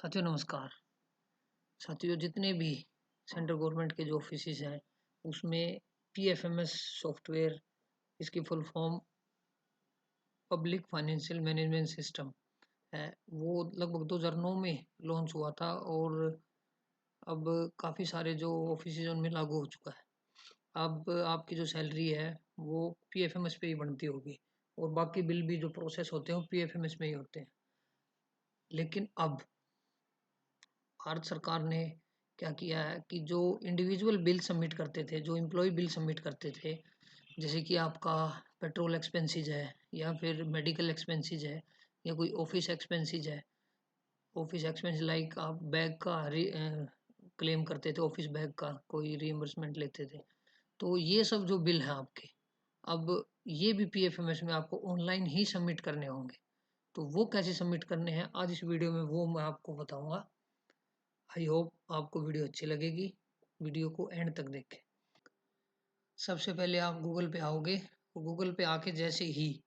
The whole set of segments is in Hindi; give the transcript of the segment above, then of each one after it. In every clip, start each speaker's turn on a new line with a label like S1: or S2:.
S1: साथियों नमस्कार। साथियों जितने भी सेंट्रल गवर्नमेंट के जो ऑफिसेज हैं उसमें पीएफएमएस सॉफ्टवेयर, इसकी full form public financial management system है, वो लगभग 2009 में लॉन्च हुआ था और अब काफ़ी सारे जो ऑफिसेज उनमें लागू हो चुका है। अब आपकी जो सैलरी है वो पीएफएमएस पे ही बनती होगी और बाकी बिल भी जो प्रोसेस होते हैं वो पीएफएमएस में ही होते हैं। लेकिन अब भारत सरकार ने क्या किया है कि जो इंडिविजुअल बिल सबमिट करते थे, जो एम्प्लॉय बिल सबमिट करते थे, जैसे कि आपका पेट्रोल एक्सपेंसेस है या फिर मेडिकल एक्सपेंसेस है या कोई ऑफिस एक्सपेंसेस है, ऑफिस एक्सपेंस लाइक आप बैग का क्लेम करते थे, ऑफिस बैग का कोई रीइंबर्समेंट लेते थे, तो ये सब जो बिल हैं आपके, अब ये भी पीएफएमएस में आपको ऑनलाइन ही सबमिट करने होंगे। तो वो कैसे सबमिट करने हैं आज इस वीडियो में वो मैं आपको बताऊंगा। आई होप आपको वीडियो अच्छी लगेगी। वीडियो को एंड तक देखें। सबसे पहले आप गूगल पे आओगे और गूगल पे आके जैसे ही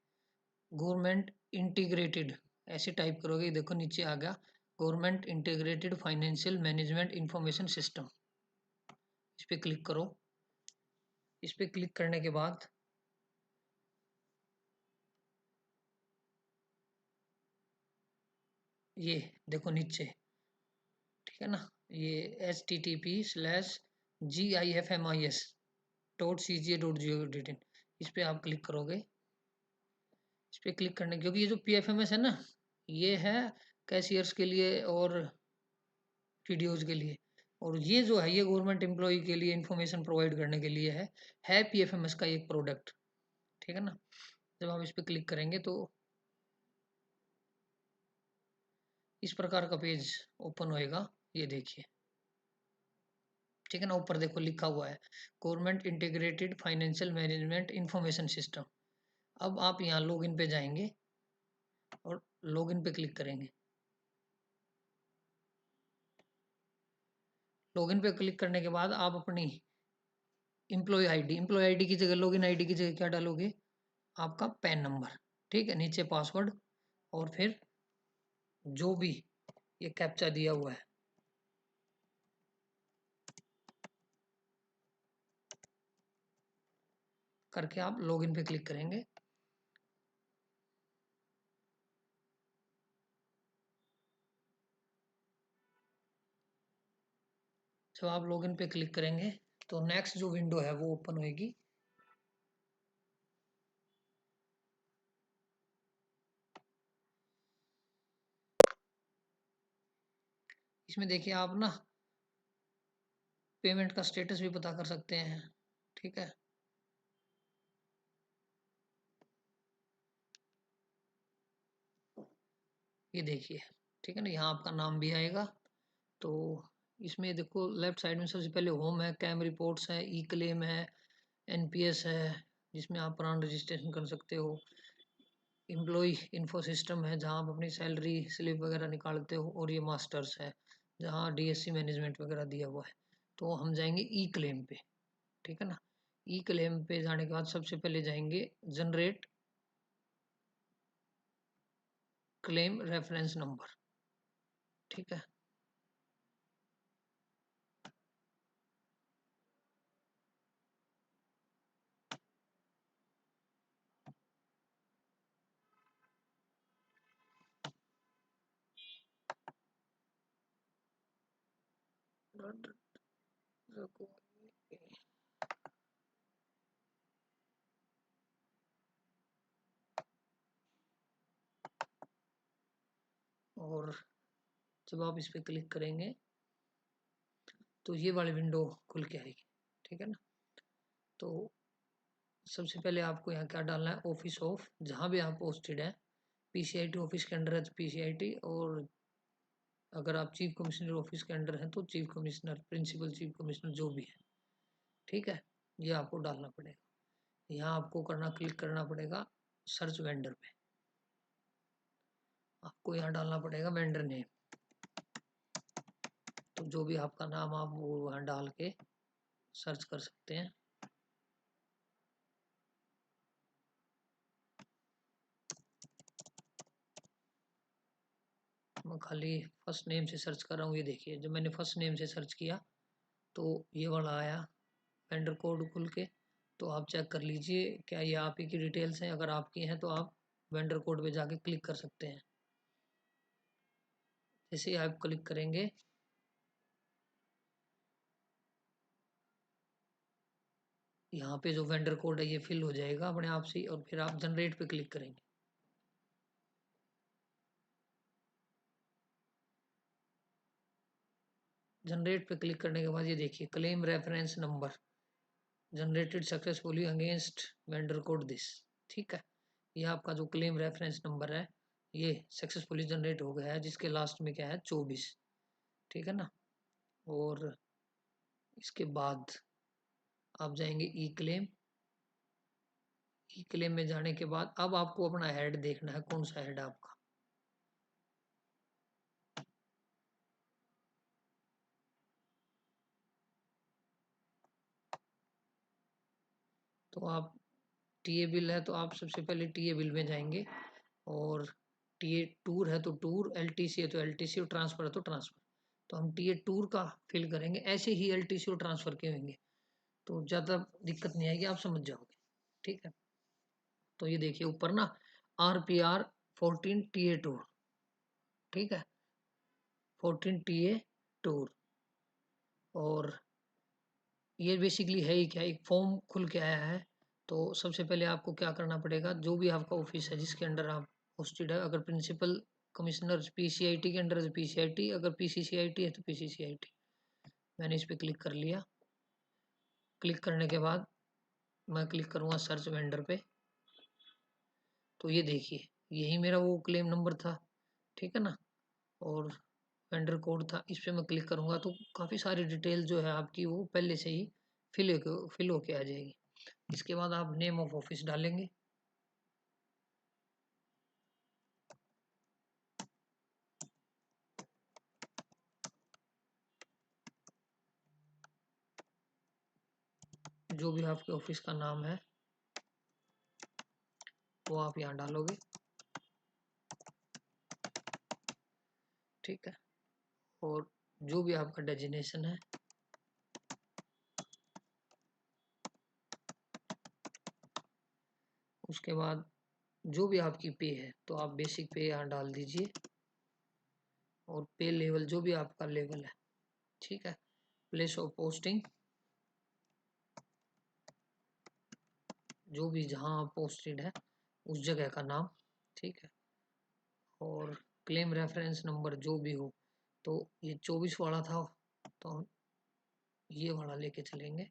S1: गवर्नमेंट इंटीग्रेटेड ऐसे टाइप करोगे, देखो नीचे आ गया government integrated financial management information system. इस पे क्लिक करो। इस पे क्लिक करने के बाद ये देखो नीचे, ठीक है ना, ये https://gifmis.cga.go.in, इस पे आप क्लिक करोगे। इस पे क्लिक करने, क्योंकि ये जो पीएफएमएस है ना, ये है कैशियर्स के लिए और टीडीओज के लिए, और ये जो है ये गवर्नमेंट एम्प्लॉय के लिए इंफॉर्मेशन प्रोवाइड करने के लिए है पीएफएमएस का एक प्रोडक्ट, ठीक है ना। जब आप इस पे क्लिक करेंगे तो इस प्रकार का पेज ओपन होएगा, ये देखिए, ठीक है ना। ऊपर देखो लिखा हुआ है government integrated financial management information system. अब आप यहाँ लॉगिन पे जाएंगे और लॉगिन पे क्लिक करेंगे। लॉगिन पे क्लिक करने के बाद आप अपनी एम्प्लॉय आईडी की जगह, लॉगिन आईडी की जगह क्या डालोगे, आपका पैन नंबर, ठीक है, नीचे पासवर्ड और फिर जो भी ये कैप्चा दिया हुआ है, करके आप लॉगिन पे क्लिक करेंगे। जब आप लॉगिन पे क्लिक करेंगे तो नेक्स्ट जो विंडो है वो ओपन होगी। इसमें देखिए आप ना पेमेंट का स्टेटस भी पता कर सकते हैं, ठीक है। ये देखिए, ठीक है ना, यहाँ आपका नाम भी आएगा। तो इसमें देखो लेफ्ट साइड में सबसे पहले होम है, कैम रिपोर्ट्स है, ई क्लेम है, एनपीएस है जिसमें आप पुराना रजिस्ट्रेशन कर सकते हो, एम्प्लॉय इन्फो सिस्टम है जहाँ आप अपनी सैलरी स्लिप वगैरह निकालते हो, और ये मास्टर्स है जहाँ डीएससी मैनेजमेंट वगैरह दिया हुआ है। तो हम जाएंगे ई क्लेम पे, ठीक है ना। ई क्लेम पे जाने के बाद सबसे पहले जाएंगे जनरेट क्लेम रेफरेंस नंबर, ठीक है। और जब आप इस पे क्लिक करेंगे तो ये वाली विंडो खुल के आएगी, ठीक है ना। तो सबसे पहले आपको यहाँ क्या डालना है, ऑफिस ऑफ, जहाँ भी आप पोस्टेड है, पीसीआईटी ऑफिस के अंडर है तो पीसीआईटी, और अगर आप चीफ कमिश्नर ऑफिस के अंडर हैं तो chief commissioner, principal chief commissioner जो भी है, ठीक है। ये आपको डालना पड़ेगा। यहाँ आपको क्लिक करना पड़ेगा सर्च वेंडर पे, आपको यहाँ डालना पड़ेगा वेंडर नेम। तो जो भी आपका नाम आप वो वहाँ डाल के सर्च कर सकते हैं। मैं खाली फर्स्ट नेम से सर्च कर रहा हूँ। ये देखिए, जब मैंने फर्स्ट नेम से सर्च किया तो ये वाला आया वेंडर कोड खुल के। तो आप चेक कर लीजिए क्या ये आप ही की डिटेल्स हैं। अगर आपकी हैं तो आप वेंडर कोड पे जाके क्लिक कर सकते हैं। जैसे आप क्लिक करेंगे यहाँ पे जो वेंडर कोड है ये फिल हो जाएगा अपने आप से, और फिर आप जनरेट पे क्लिक करेंगे। जनरेट पे क्लिक करने के बाद ये देखिए claim reference number generated successfully against vendor code this. ठीक है, ये आपका जो क्लेम रेफरेंस नंबर है ये सक्सेसफुली जनरेट हो गया है, जिसके लास्ट में क्या है 24। ठीक है ना। और इसके बाद आप जाएंगे ई क्लेम। ई क्लेम में जाने के बाद अब आपको अपना हेड देखना है, कौन सा हेड आपका। तो आप टीए बिल है तो आप सबसे पहले टीए बिल में जाएंगे, और टीए टूर है तो टूर, एलटीसी है तो एलटीसी, और ट्रांसफर है तो ट्रांसफर। तो हम टीए टूर का फिल करेंगे, ऐसे ही एलटीसी और ट्रांसफर के होंगे तो ज़्यादा दिक्कत नहीं आएगी, आप समझ जाओगे। ठीक है, तो ये देखिए ऊपर ना RPR 14 TA टूर। ठीक है, 14 TA टूर। और ये बेसिकली है ही क्या, एक फॉर्म खुल के आया है। तो सबसे पहले आपको क्या करना पड़ेगा, जो भी आपका ऑफिस है जिसके अंडर आप पोस्टेड है, अगर प्रिंसिपल कमिश्नर पीसीआईटी के अंडर है तो पीसीआईटी, अगर पीसीसीआईटी है तो पीसीसीआईटी। मैंने इस पर क्लिक कर लिया। क्लिक करने के बाद मैं क्लिक करूँगा सर्च वेंडर पे। तो ये देखिए यही मेरा वो क्लेम नंबर था। ठीक है ना। और वेंडर कोड था, इस पर मैं क्लिक करूँगा तो काफ़ी सारी डिटेल जो है आपकी वो पहले से ही फिल होके आ जाएगी। इसके बाद आप नेम ऑफ ऑफिस डालेंगे। जो भी आपके ऑफिस का नाम है वो आप यहाँ डालोगे। ठीक है, और जो भी आपका डेजिग्नेशन है उसके बाद जो भी आपकी पे है तो आप बेसिक पे यहाँ डाल दीजिए, और पे लेवल जो भी आपका लेवल है। ठीक है, प्लेस ऑफ पोस्टिंग जो भी जहाँ आप पोस्टेड है उस जगह का नाम। ठीक है, और क्लेम रेफरेंस नंबर जो भी हो, तो ये 24 वाला था तो हम ये वाला लेके चलेंगे।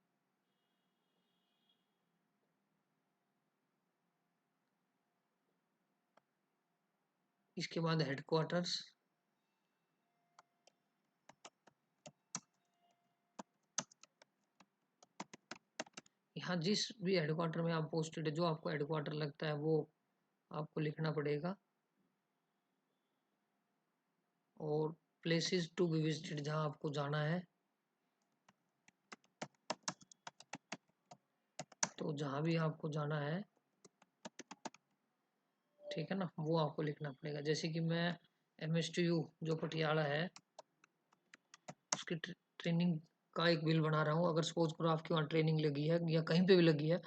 S1: इसके बाद हेडक्वार्टर्स, यहाँ जिस भी हेडक्वार्टर में आप पोस्टेड है, जो आपको हेडक्वार्टर लगता है वो आपको लिखना पड़ेगा। और प्लेसेस टू बी विजिटेड जहाँ आपको जाना है, तो जहाँ भी आपको जाना है ठीक है ना वो आपको लिखना पड़ेगा। जैसे कि मैं MSTU जो पटियाला है उसकी ट्रेनिंग का एक बिल बना रहा हूँ। अगर सपोज करो आपकी वहाँ ट्रेनिंग लगी है या कहीं पे भी लगी है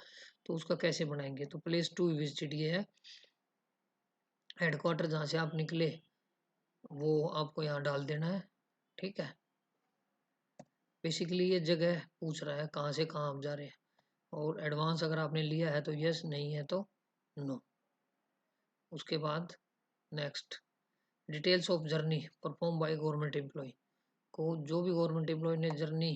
S1: तो उसका कैसे बनाएंगे। तो प्लेस टू विजिट ये है, हेडक्वार्टर जहाँ से आप निकले वो आपको यहाँ डाल देना है। ठीक है, बेसिकली ये जगह पूछ रहा है कहाँ से कहाँ आप जा रहे हैं, और एडवांस अगर आपने लिया है तो यस, नहीं है तो नो। उसके बाद next, details of journey perform by government employ, को जो भी गवर्नमेंट एम्प्लॉय ने जर्नी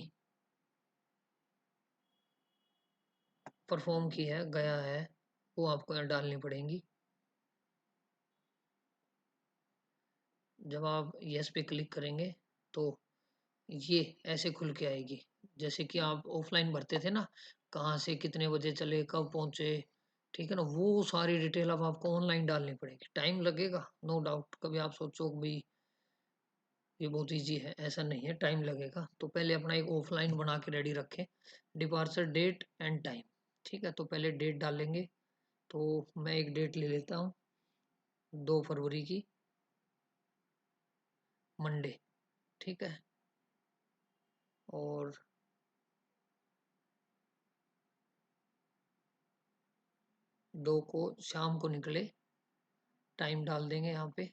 S1: परफॉर्म की है गया है वो आपको यहाँ डालनी पड़ेंगी। जब आप यस पे क्लिक करेंगे तो ये ऐसे खुल के आएगी, जैसे कि आप ऑफलाइन भरते थे ना, कहाँ से कितने बजे चले कब पहुँचे। ठीक है ना, वो सारी डिटेल अब आपको ऑनलाइन डालनी पड़ेगी। टाइम लगेगा नो डाउट, कभी आप सोचो भाई ये बहुत इजी है, ऐसा नहीं है, टाइम लगेगा। तो पहले अपना एक ऑफलाइन बना के रेडी रखें, डिपार्चर डेट एंड टाइम। ठीक है, तो पहले डेट डालेंगे। तो मैं एक डेट ले लेता हूँ 2 फरवरी की। मंडे, ठीक है। और 2 को शाम को निकले, टाइम डाल देंगे यहाँ पे,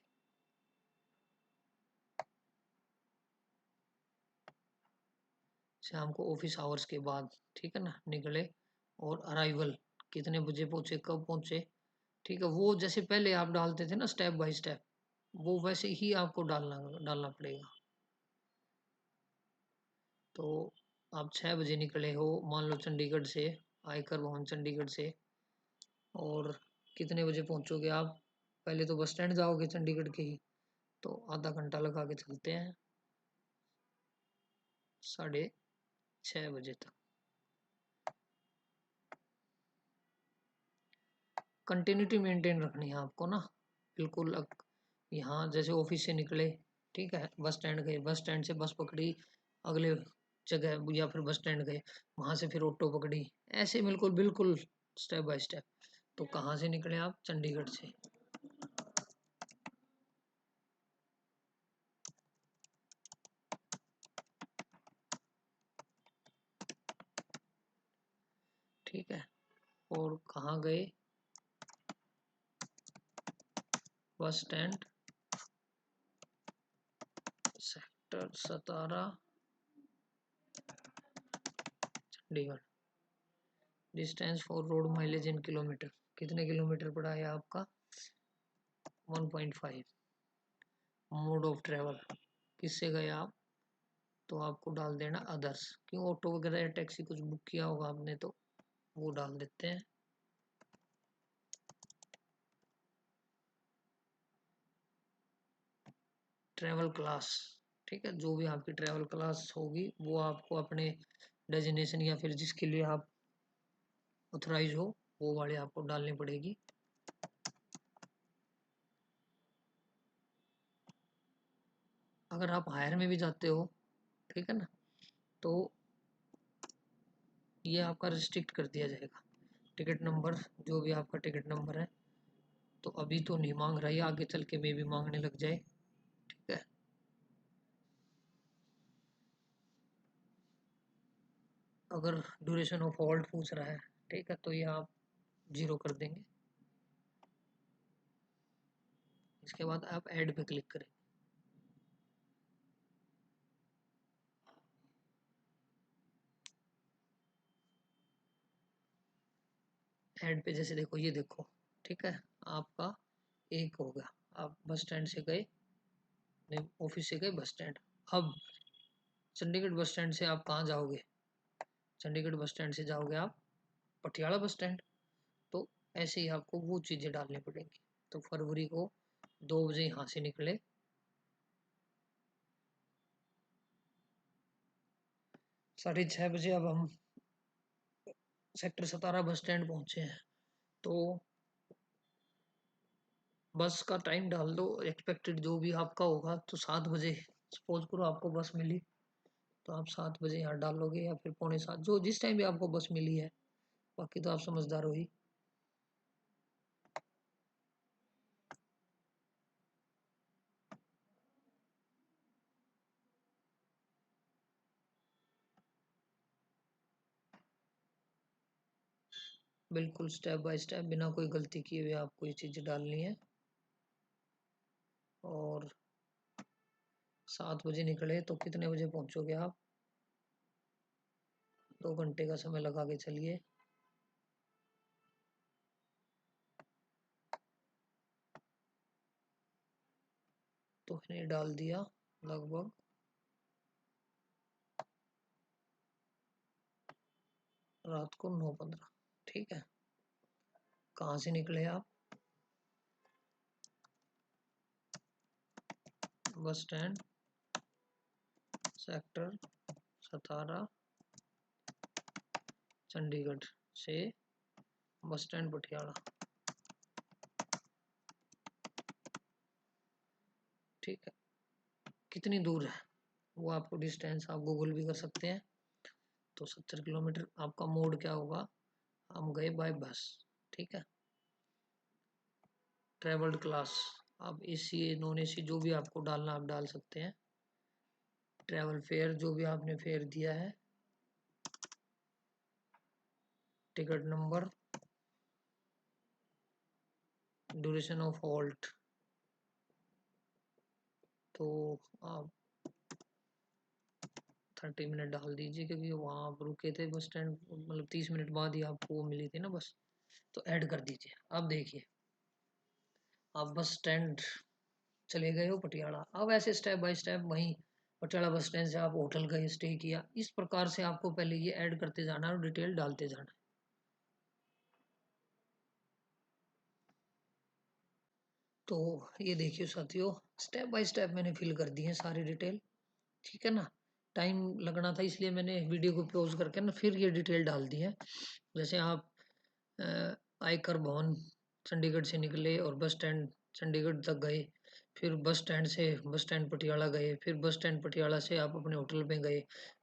S1: शाम को ऑफिस आवर्स के बाद, ठीक है ना, निकले। और अराइवल कितने बजे पहुंचे, कब पहुंचे, ठीक है। वो जैसे पहले आप डालते थे ना स्टेप बाय स्टेप, वो वैसे ही आपको डालना डालना पड़ेगा। तो आप 6 बजे निकले हो मान लो चंडीगढ़ से, आयकर भवन चंडीगढ़ से, और कितने बजे पहुंचोगे आप, पहले तो बस स्टैंड जाओगे चंडीगढ़ के ही, तो आधा घंटा लगा के चलते हैं, 6:30 बजे तक। कंटिन्यूटी मेंटेन रखनी है आपको ना, बिल्कुल। यहाँ जैसे ऑफिस से निकले, ठीक है, बस स्टैंड गए, बस स्टैंड से बस पकड़ी, अगले जगह या फिर बस स्टैंड गए, वहां से फिर ऑटो पकड़ी, ऐसे बिल्कुल बिल्कुल स्टेप बाय स्टेप। तो कहाँ से निकले आप, चंडीगढ़ से। ठीक है, और कहाँ गए, bus stand sector 17 Chandigarh. Distance for road mileage in kilometre, कितने किलोमीटर पड़ा है आपका, 1.5। मोड ऑफ ट्रेवल, किससे गए आप, तो आपको डाल देना अदर्स, क्यों, ऑटो वगैरह या टैक्सी कुछ बुक किया होगा आपने तो वो डाल देते हैं। ट्रेवल क्लास, ठीक है, जो भी आपकी ट्रेवल क्लास होगी वो आपको अपने डेजिनेशन या फिर जिसके लिए आप ऑथराइज हो वो वाले आपको डालनी पड़ेगी। अगर आप हायर में भी जाते हो, ठीक है ना, तो ये आपका रिस्ट्रिक्ट कर दिया जाएगा। टिकट नंबर, जो भी आपका टिकट नंबर है, तो अभी तो नहीं मांग रहा है, आगे चल के मे भी मांगने लग जाए, ठीक है। अगर ड्यूरेशन ऑफ हॉल्ट पूछ रहा है, ठीक है, तो ये आप 0 कर देंगे। इसके बाद आप ऐड पे क्लिक करें। ऐड पे जैसे देखो, ये देखो, ठीक है, आपका एक हो गया, आप बस स्टैंड से गए, नहीं ऑफिस से गए बस स्टैंड। अब चंडीगढ़ बस स्टैंड से आप कहाँ जाओगे, चंडीगढ़ बस स्टैंड से जाओगे आप पटियाला बस स्टैंड। तो ऐसे ही आपको वो चीज़ें डालनी पड़ेंगी। तो फरवरी को 2 बजे यहाँ से निकले, 6:30 बजे अब हम सेक्टर 17 बस स्टैंड पहुँचे हैं। तो बस का टाइम डाल दो एक्सपेक्टेड जो भी आपका होगा, तो 7 बजे, सपोज करो आपको बस मिली, तो आप 7 बजे यहाँ डालोगे, या फिर पौने 7, जो जिस टाइम भी आपको बस मिली है, बाकी तो आप समझदार हो ही। बिल्कुल स्टेप बाय स्टेप बिना कोई गलती किए हुए आपको ये चीज़ें डालनी है। और 7 बजे निकले तो कितने बजे पहुंचोगे आप, 2 घंटे का समय लगा के चलिए। तो मैंने डाल दिया लगभग रात को 9:15, ठीक है। कहाँ से निकले आप, बस स्टैंड सेक्टर 17 चंडीगढ़ से बस स्टैंड पटियाला, ठीक है। कितनी दूर है वो आपको डिस्टेंस आप गूगल भी कर सकते हैं। तो 70 किलोमीटर। आपका मोड क्या होगा, हम गए बाय बस, ठीक है। ट्रेवल्ड क्लास, आप एसी नॉन एसी जो भी आपको डालना आप डाल सकते हैं। ट्रैवल फेयर जो भी आपने फेयर दिया है, ticket number, duration of halt, तो आप 30 मिनट डाल दीजिए क्योंकि वहाँ आप रुके थे बस स्टैंड, मतलब 30 मिनट बाद ही आपको वो मिली थी ना बस, तो ऐड कर दीजिए। अब देखिए आप बस स्टैंड चले गए हो पटियाला, अब ऐसे स्टेप बाय स्टेप वहीं पटियाला बस स्टैंड से आप होटल गए, स्टे किया, इस प्रकार से आपको पहले ये ऐड करते जाना है और डिटेल डालते जाना है। तो ये देखिए साथियों, स्टेप बाय स्टेप मैंने फिल कर दी है सारी डिटेल, ठीक है ना। टाइम लगना था इसलिए मैंने वीडियो को पॉज करके ना फिर ये डिटेल डाल दी है। जैसे आप आयकर भवन चंडीगढ़ से निकले और बस स्टैंड चंडीगढ़ तक गए, फिर बस स्टैंड से बस स्टैंड पटियाला गए, फिर बस स्टैंड पटियाला से आप अपने होटल पे गए,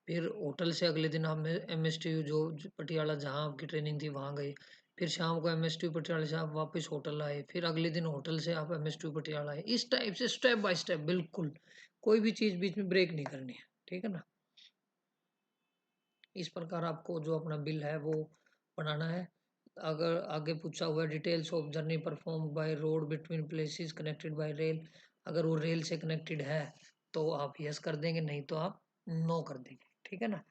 S1: फिर होटल से अगले दिन आप MSTU जो पटियाला जहाँ आपकी ट्रेनिंग थी वहाँ गए, फिर शाम को MSTU पटियाला से आप वापस होटल आए, फिर अगले दिन होटल से आप MSTU पटियाला आए, इस टाइप से स्टेप बाय स्टेप बिल्कुल कोई भी चीज़ बीच में ब्रेक नहीं करनी है, ठीक है ना। इस प्रकार आपको जो अपना बिल है वो बनाना है। अगर आगे पूछा हुआ है details of journey perform by road between places connected by rail, अगर वो रेल से कनेक्टेड है तो आप यस कर देंगे, नहीं तो आप नो कर देंगे, ठीक है ना।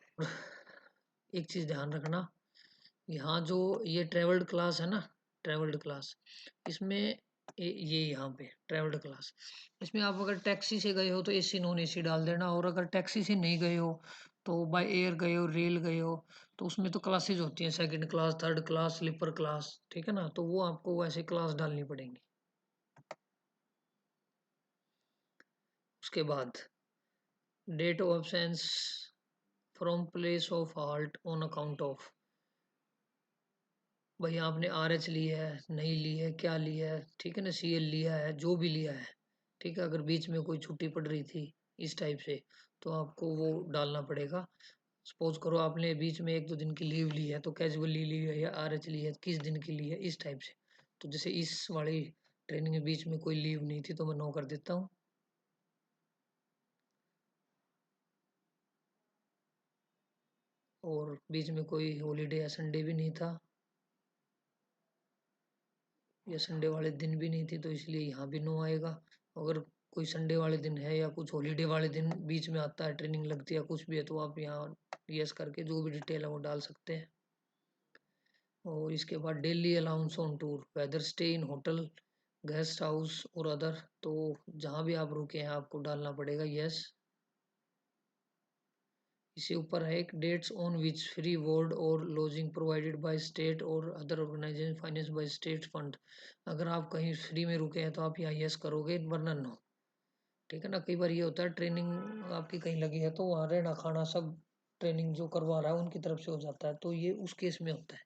S1: एक चीज़ ध्यान रखना, यहाँ जो ये ट्रेवल्ड क्लास है ना, ट्रेवल्ड क्लास, इसमें ये यहाँ पे ट्रेवल्ड क्लास, इसमें आप अगर टैक्सी से गए हो तो AC नॉन AC डाल देना, और अगर टैक्सी से नहीं गए हो तो बाय एयर गए हो, रेल गए हो, तो उसमें तो क्लासेज होती हैं, second class, third class, sleeper class, ठीक है ना, तो वो आपको वैसे क्लास डालनी पड़ेंगी। उसके बाद date of absence from place of halt on account of, भाई आपने RH ली है, नहीं ली है, क्या लिया है, ठीक है ना, CL लिया है, जो भी लिया है, ठीक है, अगर बीच में कोई छुट्टी पड़ रही थी इस टाइप से तो आपको वो डालना पड़ेगा। सपोज करो आपने बीच में 1-2 दिन की लीव ली है तो कैजुअली ली है या RH ली है, किस दिन की ली है, इस टाइप से। तो जैसे इस वाली ट्रेनिंग में बीच में कोई लीव नहीं थी तो मैं नो कर देता हूँ। और बीच में कोई हॉलीडे या संडे भी नहीं था, या संडे वाले दिन भी नहीं थी तो इसलिए यहाँ भी नो आएगा। अगर कोई संडे वाले दिन है या कुछ हॉलीडे वाले दिन बीच में आता है, ट्रेनिंग लगती है, कुछ भी है, तो आप यहाँ यस करके जो भी डिटेल है वो डाल सकते हैं। और इसके बाद daily allowance on tour, whether stay in hotel, guest house और अदर, तो जहाँ भी आप रुके हैं आपको डालना पड़ेगा यस। इसे ऊपर है एक dates on which free board और लॉजिंग प्रोवाइडेड बाय स्टेट और other organisation finance by state fund, अगर आप कहीं फ्री में रुके हैं तो आप यहाँ यस करोगे, वरना नो, ठीक है ना। कई बार ये होता है ट्रेनिंग आपकी कहीं लगी है तो वहाँ रहना खाना सब ट्रेनिंग जो करवा रहा है उनकी तरफ से हो जाता है, तो ये उस केस में होता है।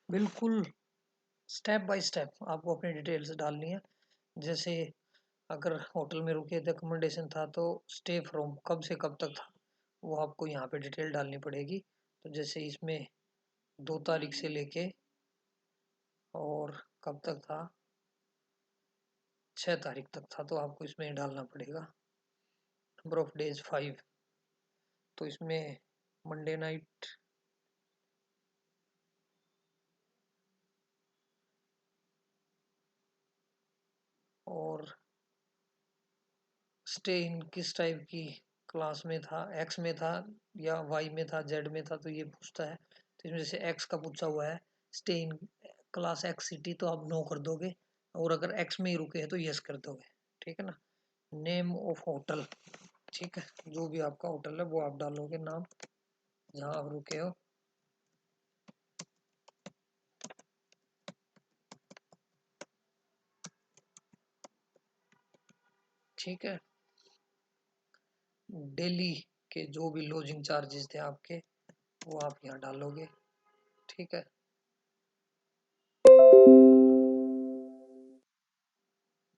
S1: बिल्कुल स्टेप बाय स्टेप आपको अपनी डिटेल्स डालनी है। जैसे अगर होटल में रुके थे, अकोमोडेशन था, तो स्टे फ्रॉम कब से कब तक था वो आपको यहाँ पे डिटेल डालनी पड़ेगी। तो जैसे इसमें 2 तारीख से लेके और कब तक था, 6 तारीख तक था, तो आपको इसमें डालना पड़ेगा नंबर ऑफ डेज 5। तो इसमें मंडे नाइट, और स्टे इन किस टाइप की क्लास में था, X में था या Y में था, Z में था, तो ये पूछता है। तो इसमें जैसे X का पूछा हुआ है, stay in class X city, तो आप नो कर दोगे, और अगर X में ही रुके हैं तो यस कर दोगे, ठीक है ना। नेम ऑफ होटल, ठीक है, जो भी आपका होटल है वो आप डालोगे नाम जहाँ आप रुके हो। ठीक है, दिल्ली के जो भी लॉजिंग चार्जेस थे आपके वो आप यहाँ डालोगे, ठीक है।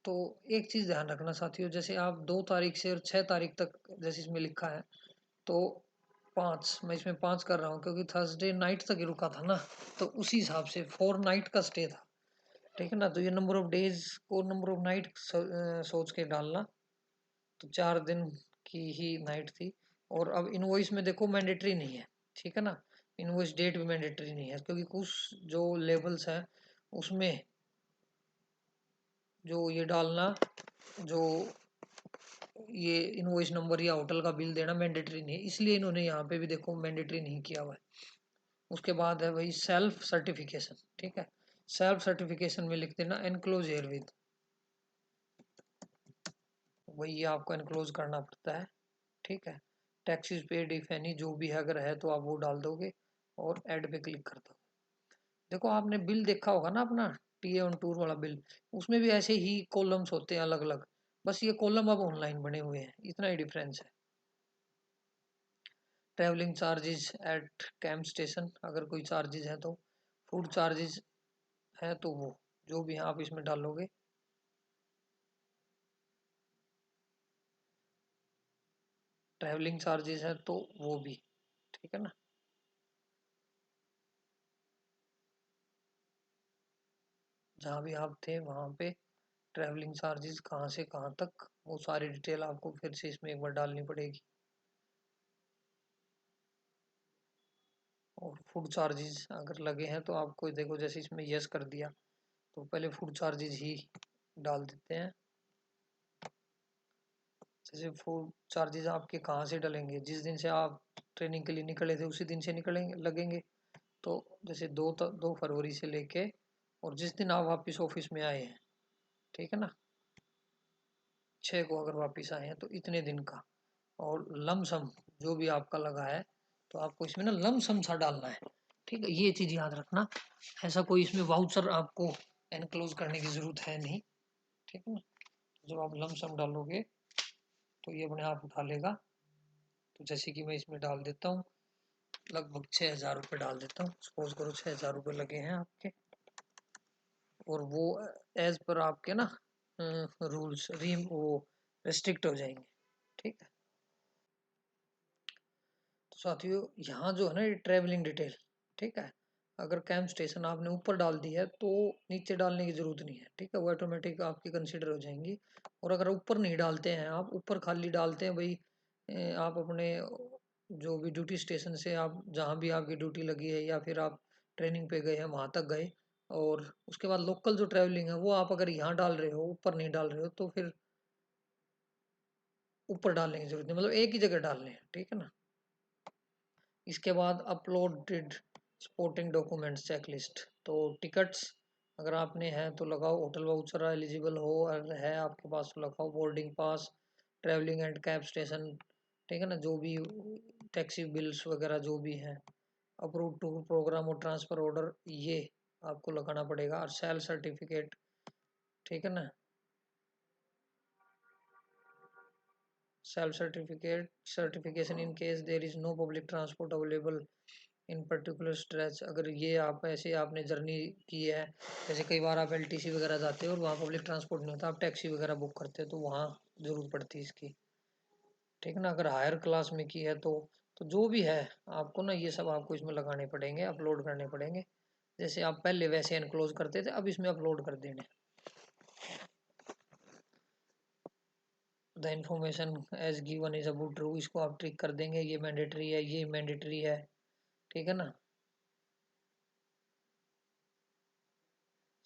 S1: तो एक चीज ध्यान रखना साथियों, जैसे आप 2 तारीख से और 6 तारीख तक जैसे इसमें लिखा है, तो 5, मैं इसमें 5 कर रहा हूँ क्योंकि थर्सडे नाइट तक ही रुका था ना, तो उसी हिसाब से 4 नाइट का स्टे था, ठीक है ना। तो ये नंबर ऑफ डेज और नंबर ऑफ नाइट सोच के डालना, तो 4 दिन की ही नाइट थी। और अब इनवॉइस में देखो मैंडेटरी नहीं है, ठीक है ना, इनवॉइस डेट भी मैंडेटरी नहीं है, क्योंकि कुछ जो लेवल्स हैं उसमें जो ये डालना, जो ये इनवॉइस नंबर या होटल का बिल देना मैंडेटरी नहीं है, इसलिए इन्होंने यहाँ पे भी देखो मैंडेटरी नहीं किया हुआ है। उसके बाद है वही सेल्फ सर्टिफिकेशन, ठीक है, सेल्फ सर्टिफिकेशन में लिख देना एनक्लोज एयर विद, वही आपको एनक्लोज करना पड़ता है, ठीक है। टैक्सीज पेड इफ एनी, जो भी है अगर है तो आप वो डाल दोगे और ऐड पे क्लिक कर दो। देखो आपने बिल देखा होगा ना अपना, टीए ऑन टूर वाला बिल, उसमें भी ऐसे ही कॉलम्स होते हैं अलग अलग, बस ये कॉलम अब ऑनलाइन बने हुए हैं, इतना ही डिफरेंस है। Travelling charges at camp station, अगर कोई चार्जेस है तो, फूड चार्जेस है तो वो जो भी है आप इसमें डालोगे। ट्रैवलिंग चार्जेस है तो वो भी, ठीक है ना। जहाँ भी आप थे वहाँ पे ट्रैवलिंग चार्जेस कहाँ से कहाँ तक, वो सारी डिटेल आपको फिर से इसमें एक बार डालनी पड़ेगी। और फूड चार्जेस अगर लगे हैं तो आपको देखो, जैसे इसमें यस कर दिया तो पहले फूड चार्जेस ही डाल देते हैं। जैसे फूड चार्जेस आपके कहाँ से डलेंगे, जिस दिन से आप ट्रेनिंग के लिए निकले थे उसी दिन से निकलेंगे लगेंगे। तो जैसे 2 फरवरी से लेके और जिस दिन आप वापस ऑफिस में आए हैं, ठीक है ना, 6 को अगर वापस आए हैं तो इतने दिन का। और लमसम जो भी आपका लगा है तो आपको इसमें ना लमसम सा डालना है, ठीक है, ये चीज़ याद रखना। ऐसा कोई इसमें वाउचर आपको एनक्लोज करने की ज़रूरत है नहीं, ठीक है ना। जब आप लमसम डालोगे तो ये अपने आप उठा लेगा। तो जैसे कि मैं इसमें डाल देता हूँ, लगभग 6,000 रुपये डाल देता हूँ, सपोज करो 6,000 रुपये लगे हैं आपके, और वो एज पर आपके ना रूल्स री वो रेस्ट्रिक्ट हो जाएंगे, ठीक है। तो साथियों यहाँ जो है ना ये ट्रेवलिंग डिटेल, ठीक है, अगर कैंप स्टेशन आपने ऊपर डाल दी है तो नीचे डालने की ज़रूरत नहीं है, ठीक है, वो ऑटोमेटिक आपकी कंसिडर हो जाएंगी। और अगर ऊपर नहीं डालते हैं आप, ऊपर खाली डालते हैं भाई आप अपने जो भी ड्यूटी स्टेशन से आप जहाँ भी आपकी ड्यूटी लगी है या फिर आप ट्रेनिंग पे गए हैं वहाँ तक गए, और उसके बाद लोकल जो ट्रैवलिंग है वो आप अगर यहाँ डाल रहे हो ऊपर नहीं डाल रहे हो तो फिर ऊपर डालने की जरूरत नहीं, मतलब एक ही जगह डालने हैं, ठीक है ना। इसके बाद अपलोडेड सपोर्टिंग डॉक्यूमेंट्स चेकलिस्ट, तो टिकट्स अगर आपने हैं तो लगाओ, होटल वाउचर एलिजिबल हो अगर है आपके पास तो लगाओ, boarding pass, travelling and cab station, ठीक है ना, जो भी टैक्सी बिल्स वगैरह जो भी हैं, अप्रूव टूर प्रोग्राम और ट्रांसफ़र ऑर्डर ये आपको लगाना पड़ेगा, और सेल सर्टिफिकेट, ठीक है ना, self certificate certification in case there is no public transport available in particular stretch, अगर ये आप ऐसे आपने जर्नी की है, जैसे कई बार आप एलटीसी वगैरह जाते हो और वहाँ पब्लिक ट्रांसपोर्ट नहीं होता, आप टैक्सी वगैरह बुक करते हो तो वहाँ ज़रूरत पड़ती है इसकी, ठीक है ना। अगर हायर क्लास में की है तो जो भी है आपको ना ये सब आपको इसमें लगाने पड़ेंगे, अपलोड करने पड़ेंगे, जैसे आप पहले वैसे एनक्लोज करते थे अब इसमें अपलोड कर देने। The information as given is about true, इसको आप ट्रिक कर देंगे, ये मैंडेटरी है ये मैंडेटरी है, ठीक है ना।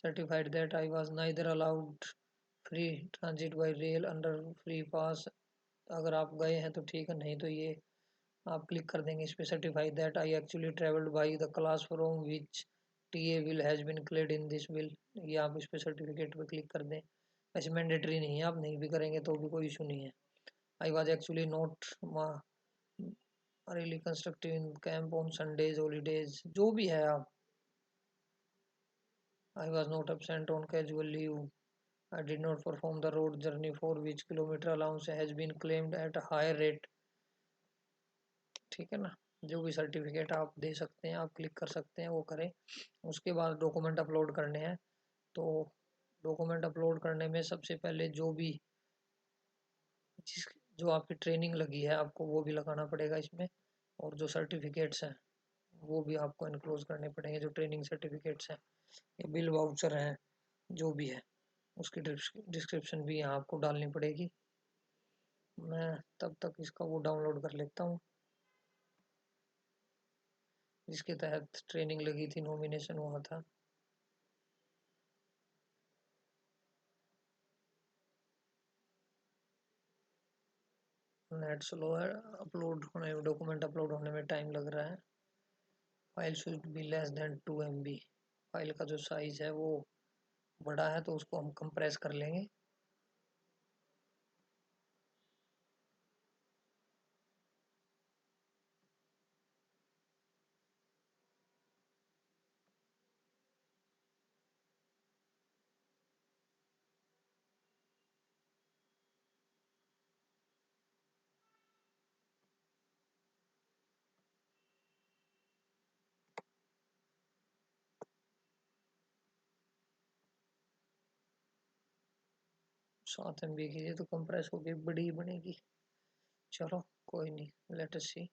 S1: Certified that I was neither allowed free transit bye rail under free pass, अगर आप गए हैं तो ठीक है, नहीं तो ये आप क्लिक कर देंगे इस पे, certify that I actually travelled by the class from which TA will has been claimed in this bill, ये आप इस पे सर्टिफिकेट पे क्लिक कर दें। वैसे मैंडेटरी नहीं है, आप नहीं भी करेंगे तो भी कोई इशू नहीं है। I was actually not really constructive in camp on Sundays holidays, जो भी है आप, I was not absent on casual leave, I did not perform the road journey for which kilometer allowance has been claimed at a higher rate, ठीक है ना। जो भी सर्टिफिकेट आप दे सकते हैं आप क्लिक कर सकते हैं वो करें। उसके बाद डॉक्यूमेंट अपलोड करने हैं, तो डॉक्यूमेंट अपलोड करने में सबसे पहले जो भी जिस जो आपकी ट्रेनिंग लगी है आपको वो भी लगाना पड़ेगा इसमें, और जो सर्टिफिकेट्स हैं वो भी आपको इनक्लोज करने पड़ेंगे, जो ट्रेनिंग सर्टिफिकेट्स हैं, ये बिल वाउचर हैं जो भी है उसकी डिस्क्रिप्शन भी यहाँ आपको डालनी पड़ेगी। मैं तब तक इसका वो डाउनलोड कर लेता हूँ जिसके तहत ट्रेनिंग लगी थी, नॉमिनेशन हुआ था। नेट स्लो है, अपलोड होने में, डॉक्यूमेंट अपलोड होने में टाइम लग रहा है। File should be less than 2 MB। File का जो साइज है वो बड़ा है तो उसको हम कंप्रेस कर लेंगे। सात MB की है तो कंप्रेस होके बड़ी बनेगी। चलो कोई नहीं, लेट अस सी।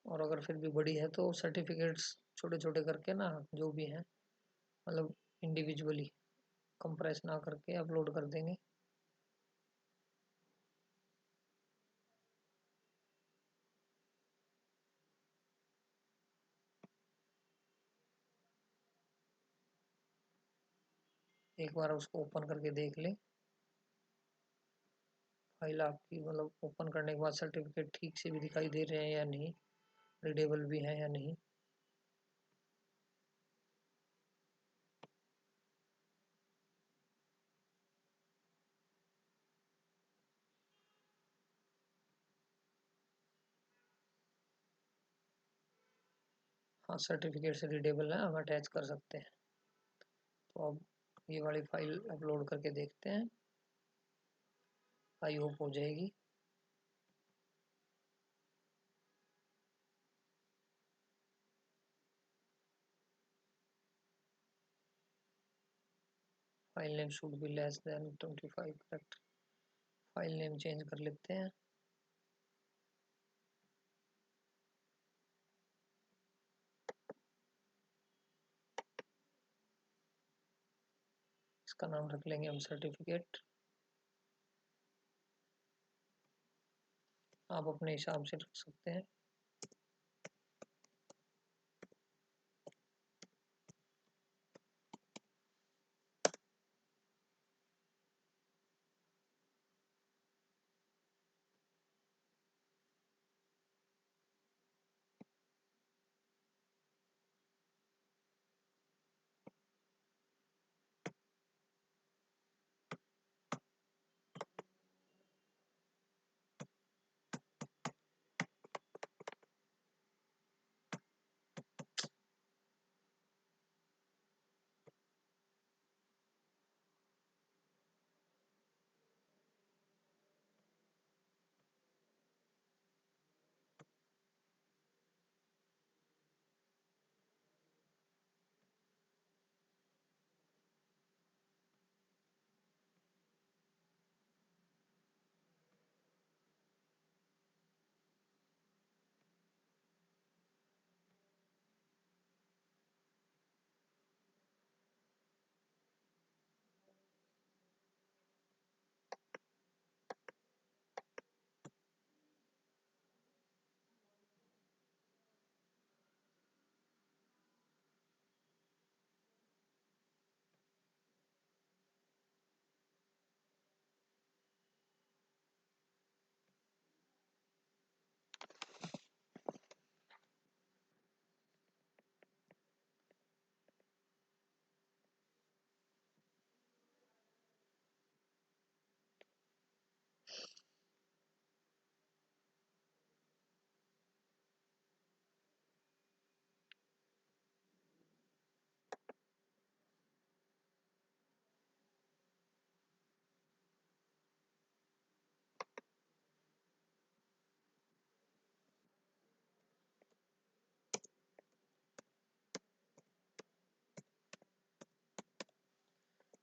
S1: और अगर फिर भी बड़ी है तो सर्टिफिकेट्स छोटे छोटे करके ना, जो भी हैं मतलब इंडिविजुअली कंप्रेस ना करके अपलोड कर देंगे। एक बार उसको ओपन करके देख लें, फाइल आपकी मतलब ओपन करने के बाद सर्टिफिकेट ठीक से भी दिखाई दे रहे हैं या नहीं, रीडेबल भी है या नहीं। हाँ, सर्टिफिकेट से रीडेबल है, हम अटैच कर सकते हैं। तो अब ये वाली फाइल अपलोड करके देखते हैं, आई होप हो जाएगी। File name should be less than 25, correct. File name change कर लेते हैं। इसका नाम रख लेंगे हम सर्टिफिकेट। आप अपने हिसाब से रख सकते हैं।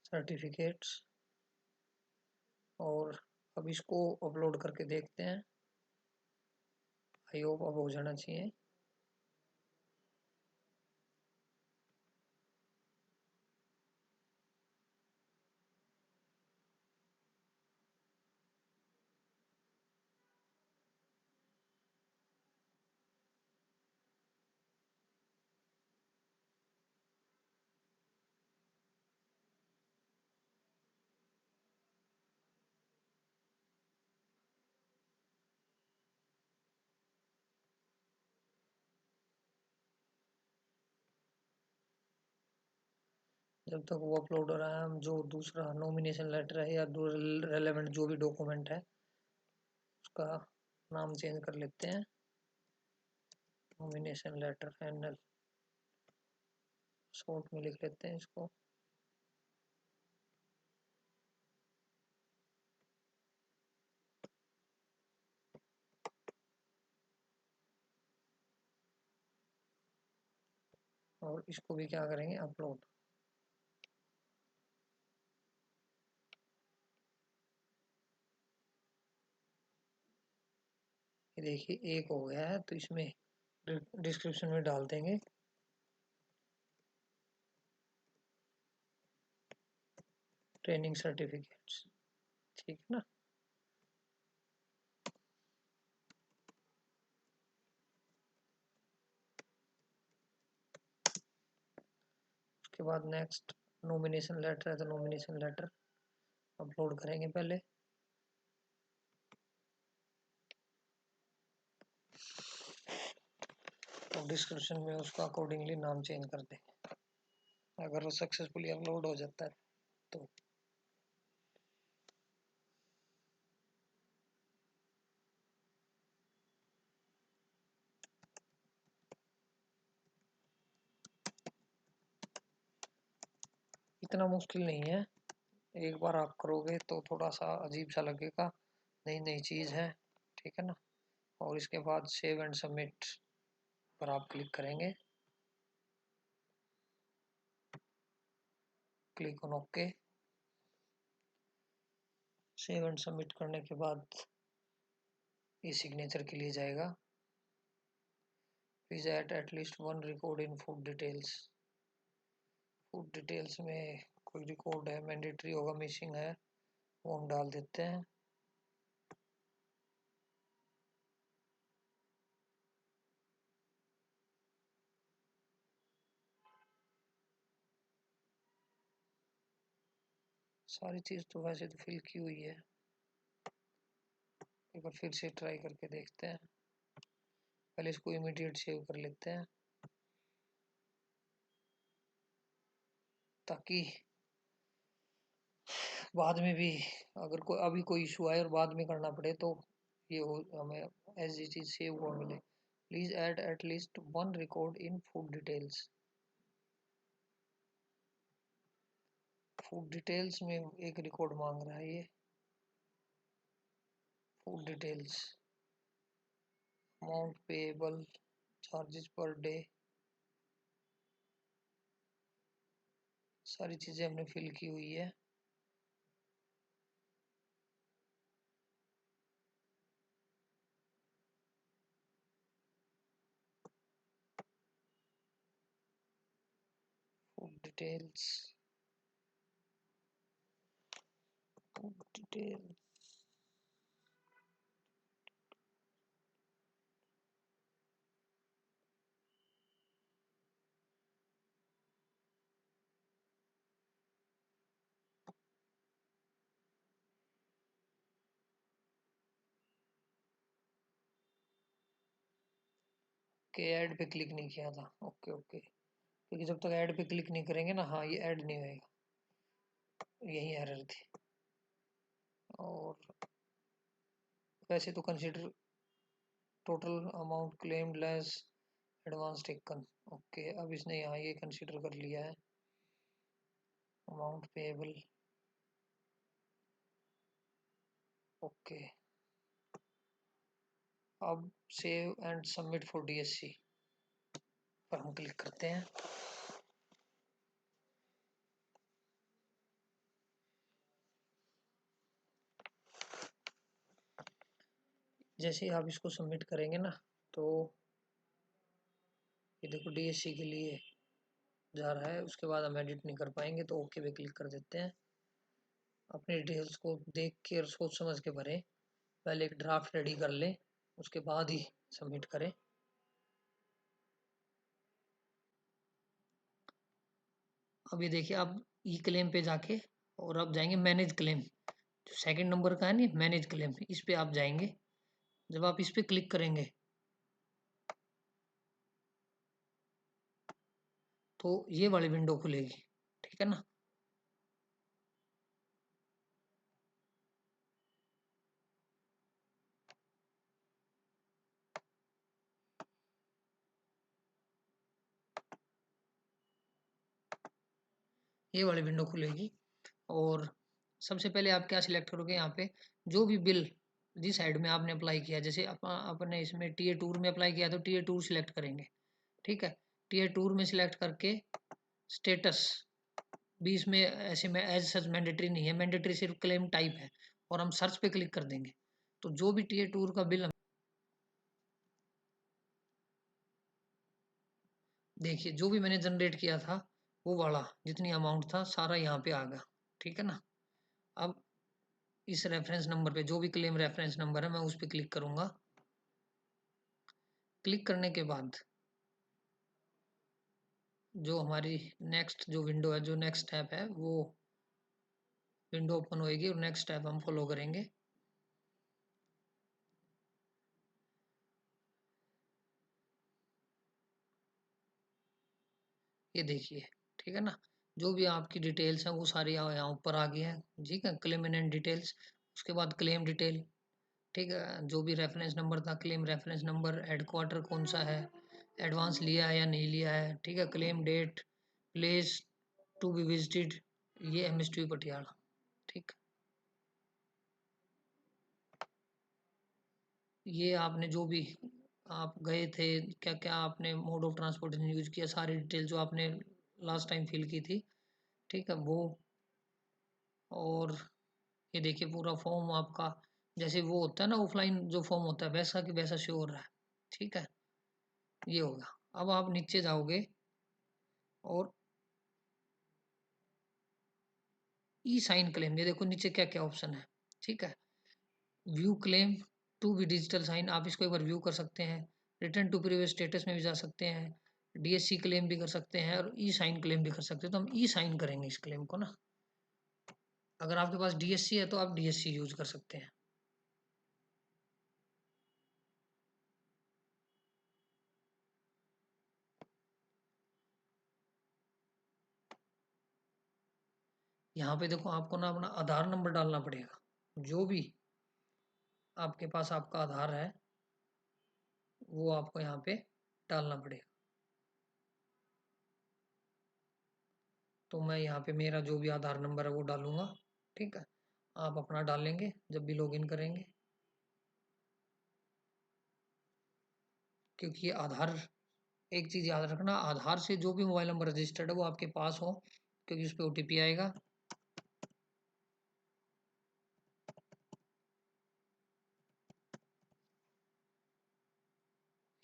S1: सर्टिफिकेट्स, और अब इसको अपलोड करके देखते हैं। आई होप अब हो जाना चाहिए। जब तक वो अपलोड हो रहा है, हम जो दूसरा नॉमिनेशन लेटर है या रेलेवेंट जो भी डॉक्यूमेंट है उसका नाम चेंज कर लेते हैं, नॉमिनेशन लेटर फाइनल शॉर्ट में लिख लेते हैं इसको। और इसको भी क्या करेंगे, अपलोड। ये देखिए एक हो गया है, तो इसमें डिस्क्रिप्शन में डाल देंगे ट्रेनिंग सर्टिफिकेट्स, ठीक है ना। उसके बाद नेक्स्ट नॉमिनेशन लेटर है, तो नॉमिनेशन लेटर अपलोड करेंगे पहले। और डिस्क्रिप्शन में उसका अकॉर्डिंगली नाम चेंज कर देंगे, अगर वो सक्सेसफुली अपलोड हो जाता है तो। इतना मुश्किल नहीं है, एक बार आप करोगे तो थोड़ा सा अजीब सा लगेगा, नई नई चीज़ है, ठीक है ना। और इसके बाद सेव एंड सबमिट पर आप क्लिक करेंगे, click on okay. Save and submit करने के बाद ये सिग्नेचर के लिए जाएगा। Please add at least one record in food details. Food details में कोई रिकॉर्ड है, मैंडेटरी होगा, मिसिंग है, वो हम डाल देते हैं। सारी चीज़ तो वैसे तो फिल की हुई है, एक बार फिर से ट्राई करके देखते हैं। पहले इसको इमीडिएट सेव कर लेते हैं, ताकि बाद में भी अगर कोई अभी कोई इशू आए और बाद में करना पड़े तो ये हो, हमें ऐसी चीज़ सेव हुआ मिले। Please add at least one record in food details. Food details में एक रिकॉर्ड मांग रहा है ये, food details, amount payable, charges per day, सारी चीज़ें हमने फिल की हुई है। फूड डिटेल्स, फूड डिटेल्स, के ऐड पे क्लिक नहीं किया था, ओके ओके, क्योंकि जब तक ऐड पे क्लिक नहीं करेंगे ना, हाँ ये ऐड नहीं होएगा, यही एरर थी। और वैसे तो consider total amount claimed less advance taken, okay, अब इसने यहाँ ये कंसिडर कर लिया है, अमाउंट पेएबल, ओके। अब save and submit for DSC पर हम क्लिक करते हैं। जैसे ही आप इसको सबमिट करेंगे ना, तो ये देखो डीएससी के लिए जा रहा है, उसके बाद हम एडिट नहीं कर पाएंगे, तो ओके पे क्लिक कर देते हैं। अपने डिटेल्स को देख के और सोच समझ के भरें, पहले एक ड्राफ्ट रेडी कर लें, उसके बाद ही सबमिट करें। अब ये देखिए, आप ई क्लेम पे जाके और आप जाएंगे मैनेज क्लेम, जो सेकंड नंबर का है नहीं, मैनेज क्लेम, इस पे आप जाएंगे। जब आप इस पे क्लिक करेंगे तो ये वाली विंडो खुलेगी, ठीक ठीक है ना। ये वाली विंडो खुलेगी और सबसे पहले आप क्या सिलेक्ट करोगे, यहाँ पे जो भी बिल जिस साइड में आपने अप्लाई किया, जैसे अपने इसमें टीए टूर में अप्लाई किया तो टीए टूर सिलेक्ट करेंगे, ठीक है। टीए टूर में सिलेक्ट करके स्टेटस भी इसमें ऐसे में एज सच मैंडेटरी नहीं है, मैंडेटरी सिर्फ क्लेम टाइप है, और हम सर्च पे क्लिक कर देंगे तो जो भी टीए टूर का बिल, देखिए जो भी मैंने जनरेट किया था वो वाला जितनी अमाउंट था सारा यहाँ पे आ गया, ठीक है ना। अब इस रेफरेंस नंबर पे जो भी क्लेम रेफरेंस नंबर है मैं उस पर क्लिक करूंगा। क्लिक करने के बाद जो हमारी नेक्स्ट जो विंडो है, जो नेक्स्ट टैब है, वो विंडो ओपन होएगी और नेक्स्ट टैब हम फॉलो करेंगे। ये देखिए, ठीक है ना, जो भी आपकी डिटेल्स हैं वो सारी यहाँ ऊपर आ गई है, ठीक है। क्लेमिनेंट डिटेल्स, उसके बाद क्लेम डिटेल, ठीक है। जो भी रेफरेंस नंबर था, क्लेम रेफरेंस नंबर, हेडक्वार्टर कौन सा है, एडवांस लिया है या नहीं लिया है, ठीक है। Claim date, place to be visited, ये एमएसटी पटियाला, ठीक। ये आपने जो भी आप गए थे, क्या क्या आपने मोड ऑफ ट्रांसपोर्टेशन यूज किया, सारी डिटेल जो आपने लास्ट टाइम फिल की थी, ठीक है वो। और ये देखिए पूरा फॉर्म आपका जैसे वो होता है ना ऑफलाइन जो फॉर्म होता है वैसा कि वैसा शो हो रहा है, ठीक है। ये होगा। अब आप नीचे जाओगे और ई साइन क्लेम, ये देखो नीचे क्या क्या ऑप्शन है, ठीक है। View claim to be digital sign, आप इसको एक बार व्यू कर सकते हैं। रिटर्न टू प्रीवियस स्टेटस में भी जा सकते हैं। डीएससी क्लेम भी कर सकते हैं और ई साइन क्लेम भी कर सकते हैं, तो हम ई साइन करेंगे इस क्लेम को ना। अगर आपके पास डीएससी है तो आप डीएससी यूज कर सकते हैं। यहाँ पे देखो आपको ना अपना आधार नंबर डालना पड़ेगा, जो भी आपके पास आपका आधार है वो आपको यहाँ पे डालना पड़ेगा। तो मैं यहाँ पे मेरा जो भी आधार नंबर है वो डालूंगा, ठीक है। आप अपना डालेंगे जब भी लॉगिन करेंगे, क्योंकि ये आधार, एक चीज़ याद रखना, आधार से जो भी मोबाइल नंबर रजिस्टर्ड है वो आपके पास हो, क्योंकि उस पर ओटीपी आएगा।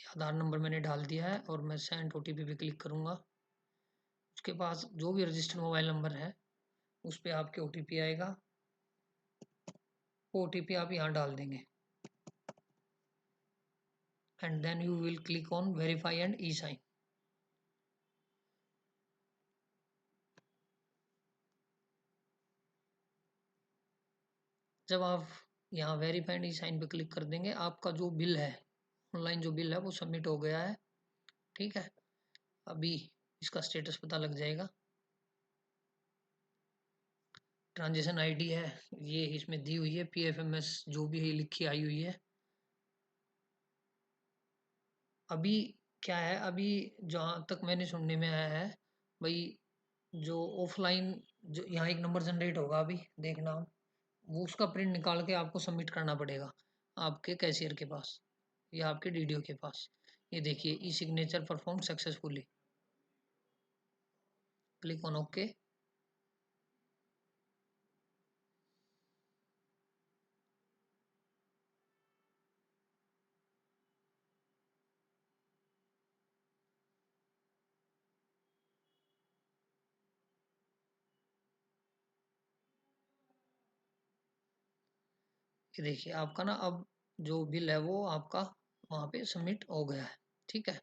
S1: आधार नंबर मैंने डाल दिया है और मैं सेंड ओटीपी पे क्लिक करूंगा। उसके पास जो भी रजिस्टर्ड मोबाइल नंबर है उस पर आपके ओटीपी आएगा, वो ओटीपी आप यहाँ डाल देंगे and then you will click on verify and e sign. जब आप यहाँ वेरीफाइड ई साइन पे क्लिक कर देंगे, आपका जो बिल है, ऑनलाइन जो बिल है वो सबमिट हो गया है, ठीक है। अभी इसका स्टेटस पता लग जाएगा। ट्रांजेक्शन आईडी है ये इसमें दी हुई है, पीएफएमएस जो भी है लिखी आई हुई है। अभी क्या है, अभी जहाँ तक मैंने सुनने में आया है भाई, जो ऑफलाइन जो यहाँ एक नंबर जनरेट होगा अभी देखना, वो उसका प्रिंट निकाल के आपको सबमिट करना पड़ेगा आपके कैशियर के पास या आपके डीडीओ के पास। ये देखिए e signature perform successfully, click on okay. ये देखिए आपका ना अब जो बिल है वो आपका वहाँ पे सबमिट हो गया है, ठीक है।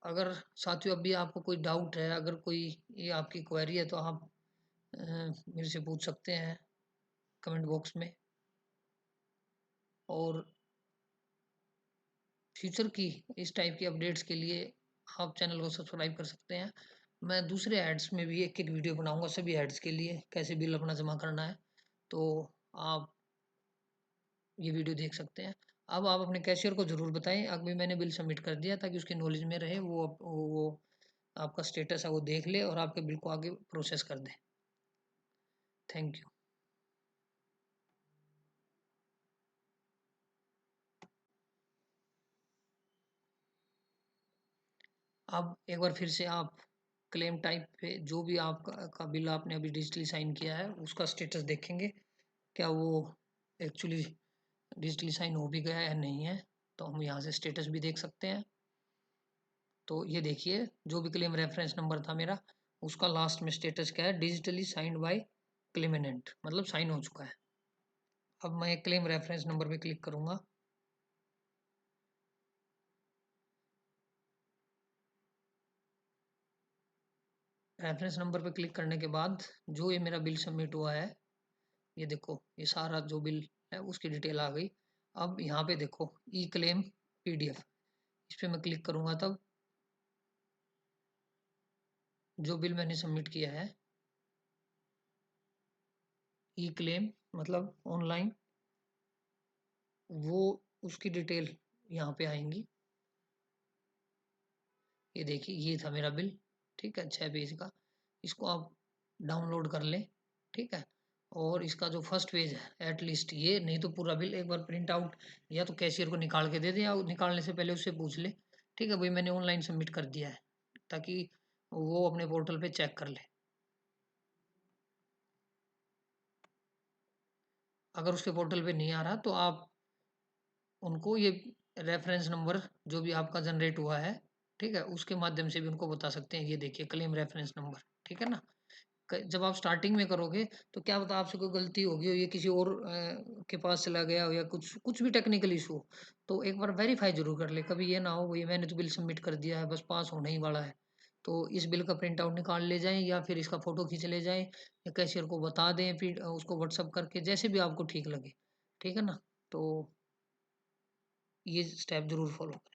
S1: अगर साथियों अभी आपको कोई डाउट है, अगर कोई ये आपकी क्वेरी है तो आप मेरे से पूछ सकते हैं कमेंट बॉक्स में। और फ्यूचर की इस टाइप की अपडेट्स के लिए आप चैनल को सब्सक्राइब कर सकते हैं। मैं दूसरे एड्स में भी एक-एक वीडियो बनाऊँगा सभी एड्स के लिए, कैसे बिल अपना जमा करना है। तो आप ये वीडियो देख सकते हैं। अब आप अपने कैशियर को ज़रूर बताएँ, अभी मैंने बिल सबमिट कर दिया ताकि उसकी नॉलेज में रहे, वो आपका स्टेटस है वो देख ले और आपके बिल को आगे प्रोसेस कर दे। Thank you. अब एक बार फिर से आप क्लेम टाइप पे जो भी आपका का बिल आपने अभी डिजिटली साइन किया है, उसका स्टेटस देखेंगे। क्या वो एक्चुअली डिजिटली साइन हो भी गया है या नहीं है? तो हम यहाँ से स्टेटस भी देख सकते हैं। तो ये देखिए, जो भी क्लेम रेफरेंस नंबर था मेरा, उसका लास्ट में स्टेटस क्या है? डिजिटली साइन्ड बाय क्लेमेनेंट, मतलब साइन हो चुका है। अब मैं क्लेम रेफरेंस नंबर पे क्लिक करूँगा। रेफरेंस नंबर पे क्लिक करने के बाद जो ये मेरा बिल सबमिट हुआ है, ये देखो, ये सारा जो बिल है उसकी डिटेल आ गई। अब यहाँ पे देखो ई क्लेम पीडीएफ, इस पे मैं क्लिक करूँगा तब जो बिल मैंने सबमिट किया है, ई क्लेम मतलब ऑनलाइन, वो उसकी डिटेल यहाँ पे आएंगी। ये देखिए, ये था मेरा बिल, ठीक है, 6 पेज का। इसको आप डाउनलोड कर लें, ठीक है। और इसका जो फर्स्ट पेज है एटलीस्ट ये, नहीं तो पूरा बिल एक बार प्रिंट आउट या तो कैशियर को निकाल के दे दें, या निकालने से पहले उससे पूछ ले, ठीक है भाई मैंने ऑनलाइन सबमिट कर दिया है, ताकि वो अपने पोर्टल पे चेक कर ले। अगर उसके पोर्टल पे नहीं आ रहा तो आप उनको ये रेफरेंस नंबर जो भी आपका जनरेट हुआ है, ठीक है, उसके माध्यम से भी उनको बता सकते हैं। ये देखिए क्लेम रेफरेंस नंबर, ठीक है ना। जब आप स्टार्टिंग में करोगे तो क्या पता आपसे कोई गलती होगी हो, ये किसी और के पास चला गया हो, या कुछ कुछ भी टेक्निकल इशू हो, तो एक बार वेरीफाई जरूर कर ले। कभी ये ना हो भाई मैंने तो बिल सबमिट कर दिया है, बस पास होने ही वाला है, तो इस बिल का प्रिंट आउट निकाल ले जाएं या फिर इसका फोटो खींच ले जाएं, या कैशियर को बता दें, फिर उसको व्हाट्सअप करके, जैसे भी आपको ठीक लगे, ठीक है ना। तो ये स्टेप जरूर फॉलो करें।